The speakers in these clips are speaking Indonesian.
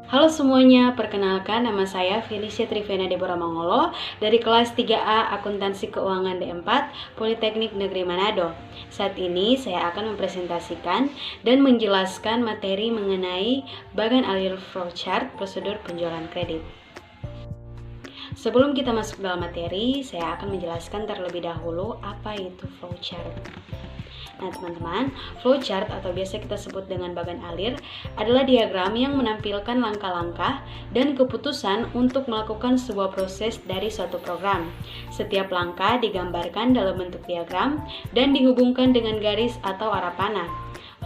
Halo semuanya, perkenalkan nama saya Felicia Trivena Deborah Mangolo dari kelas 3A Akuntansi Keuangan D4 Politeknik Negeri Manado. Saat ini saya akan mempresentasikan dan menjelaskan materi mengenai bagan alir flowchart prosedur penjualan kredit. Sebelum kita masuk dalam materi, saya akan menjelaskan terlebih dahulu apa itu flowchart. Nah teman-teman, flowchart atau biasa kita sebut dengan bagan alir adalah diagram yang menampilkan langkah-langkah dan keputusan untuk melakukan sebuah proses dari suatu program. Setiap langkah digambarkan dalam bentuk diagram dan dihubungkan dengan garis atau arah panah.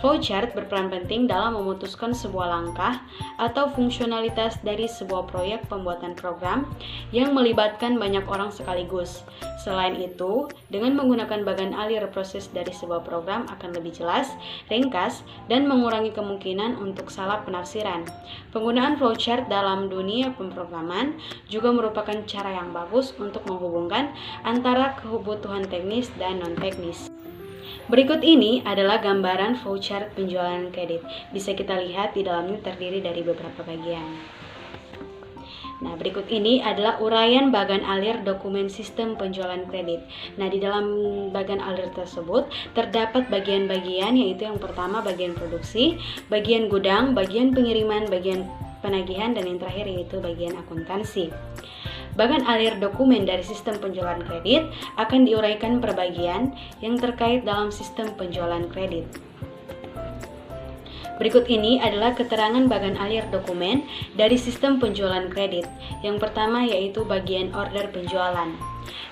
Flowchart berperan penting dalam memutuskan sebuah langkah atau fungsionalitas dari sebuah proyek pembuatan program yang melibatkan banyak orang sekaligus. Selain itu, dengan menggunakan bagan alir proses dari sebuah program akan lebih jelas, ringkas, dan mengurangi kemungkinan untuk salah penafsiran. Penggunaan flowchart dalam dunia pemrograman juga merupakan cara yang bagus untuk menghubungkan antara kebutuhan teknis dan non-teknis. Berikut ini adalah gambaran flowchart penjualan kredit. Bisa kita lihat di dalamnya terdiri dari beberapa bagian. Nah, berikut ini adalah uraian bagan alir dokumen sistem penjualan kredit. Nah, di dalam bagan alir tersebut terdapat bagian-bagian, yaitu yang pertama bagian produksi, bagian gudang, bagian pengiriman, bagian penagihan, dan yang terakhir yaitu bagian akuntansi. Bagan alir dokumen dari sistem penjualan kredit akan diuraikan per bagian yang terkait dalam sistem penjualan kredit. Berikut ini adalah keterangan bagan alir dokumen dari sistem penjualan kredit. Yang pertama yaitu bagian order penjualan.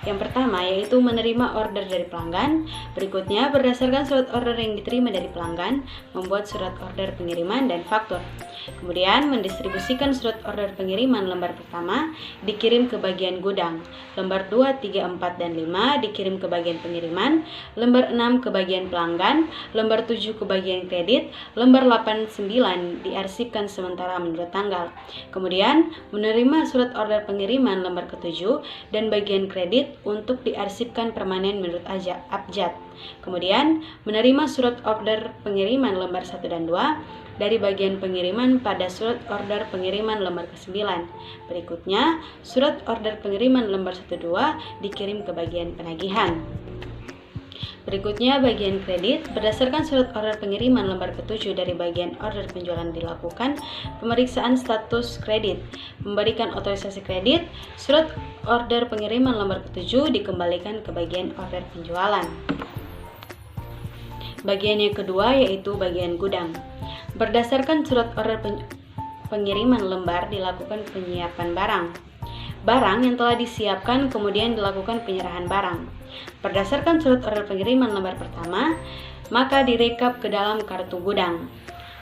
Yang pertama yaitu menerima order dari pelanggan. Berikutnya berdasarkan surat order yang diterima dari pelanggan, membuat surat order pengiriman dan faktur. Kemudian mendistribusikan surat order pengiriman lembar pertama dikirim ke bagian gudang. Lembar 2, 3, 4, dan 5 dikirim ke bagian pengiriman. Lembar 6 ke bagian pelanggan. Lembar 7 ke bagian kredit. Lembar 8, 9 diarsipkan sementara menurut tanggal. Kemudian menerima surat order pengiriman lembar ke-7 dan bagian kredit untuk diarsipkan permanen menurut abjad. Kemudian menerima surat order pengiriman lembar 1 dan 2 dari bagian pengiriman pada surat order pengiriman lembar ke-9. Berikutnya, surat order pengiriman lembar 1-2 dikirim ke bagian penagihan. Berikutnya, bagian kredit. Berdasarkan surat order pengiriman lembar ke-7 dari bagian order penjualan dilakukan pemeriksaan status kredit, memberikan otorisasi kredit. Surat order pengiriman lembar ke-7 dikembalikan ke bagian order penjualan. Bagian yang kedua yaitu bagian gudang. Berdasarkan surat order pengiriman lembar dilakukan penyiapan barang. Barang yang telah disiapkan kemudian dilakukan penyerahan barang. Berdasarkan surat order pengiriman lembar pertama, maka direkap ke dalam kartu gudang.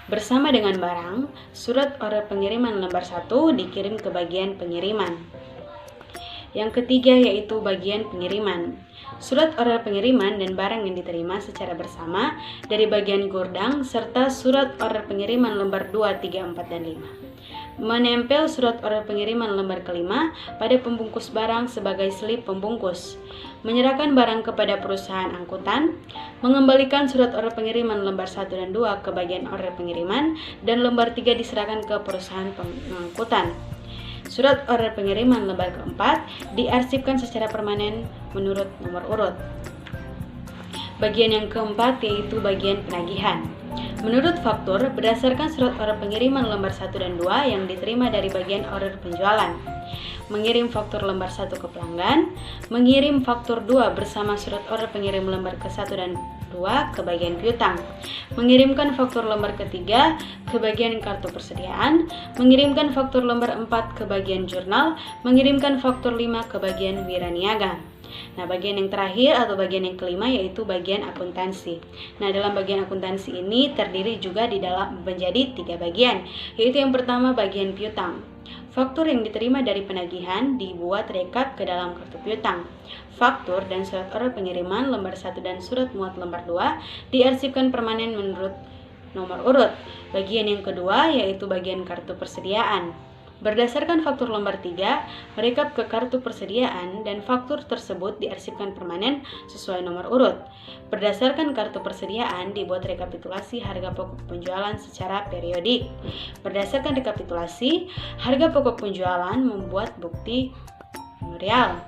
Bersama dengan barang, surat order pengiriman lembar 1 dikirim ke bagian pengiriman. Yang ketiga yaitu bagian pengiriman. Surat order pengiriman dan barang yang diterima secara bersama dari bagian gudang serta surat order pengiriman lembar 2, 3, 4, dan 5. Menempel surat order pengiriman lembar ke-5 pada pembungkus barang sebagai slip pembungkus. Menyerahkan barang kepada perusahaan angkutan. Mengembalikan surat order pengiriman lembar 1 dan 2 ke bagian order pengiriman dan lembar 3 diserahkan ke perusahaan pengangkutan. Surat order pengiriman lembar ke-4 diarsipkan secara permanen menurut nomor urut. Bagian yang keempat yaitu bagian penagihan. Menurut faktur, berdasarkan surat order pengiriman lembar 1 dan 2 yang diterima dari bagian order penjualan. Mengirim faktur lembar 1 ke pelanggan, mengirim faktur 2 bersama surat order pengirim lembar ke-1 dan 2 ke bagian piutang, mengirimkan faktur lembar ke-3 ke bagian kartu persediaan, mengirimkan faktur lembar 4 ke bagian jurnal, mengirimkan faktur 5 ke bagian wiraniaga. Nah, bagian yang terakhir atau bagian yang kelima yaitu bagian akuntansi. Nah, dalam bagian akuntansi ini terdiri juga menjadi 3 bagian, yaitu yang pertama bagian piutang. Faktur yang diterima dari penagihan dibuat rekap ke dalam kartu piutang. Faktur dan surat order pengiriman lembar 1 dan surat muat lembar 2 diarsipkan permanen menurut nomor urut. Bagian yang kedua yaitu bagian kartu persediaan. Berdasarkan faktur lembar 3, merekap ke kartu persediaan dan faktur tersebut diarsipkan permanen sesuai nomor urut. Berdasarkan kartu persediaan, dibuat rekapitulasi harga pokok penjualan secara periodik. Berdasarkan rekapitulasi, harga pokok penjualan membuat bukti memorial.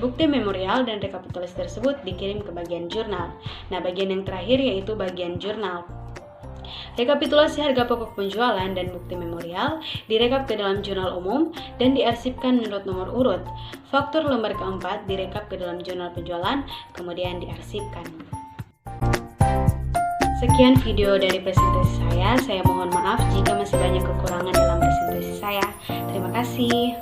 Bukti memorial dan rekapitulasi tersebut dikirim ke bagian jurnal. Nah, bagian yang terakhir yaitu bagian jurnal. Rekapitulasi harga pokok penjualan dan bukti memorial direkap ke dalam jurnal umum dan diarsipkan menurut nomor urut. Faktur lembar keempat direkap ke dalam jurnal penjualan, kemudian diarsipkan. Sekian video dari presentasi saya. Saya mohon maaf jika masih banyak kekurangan dalam presentasi saya. Terima kasih.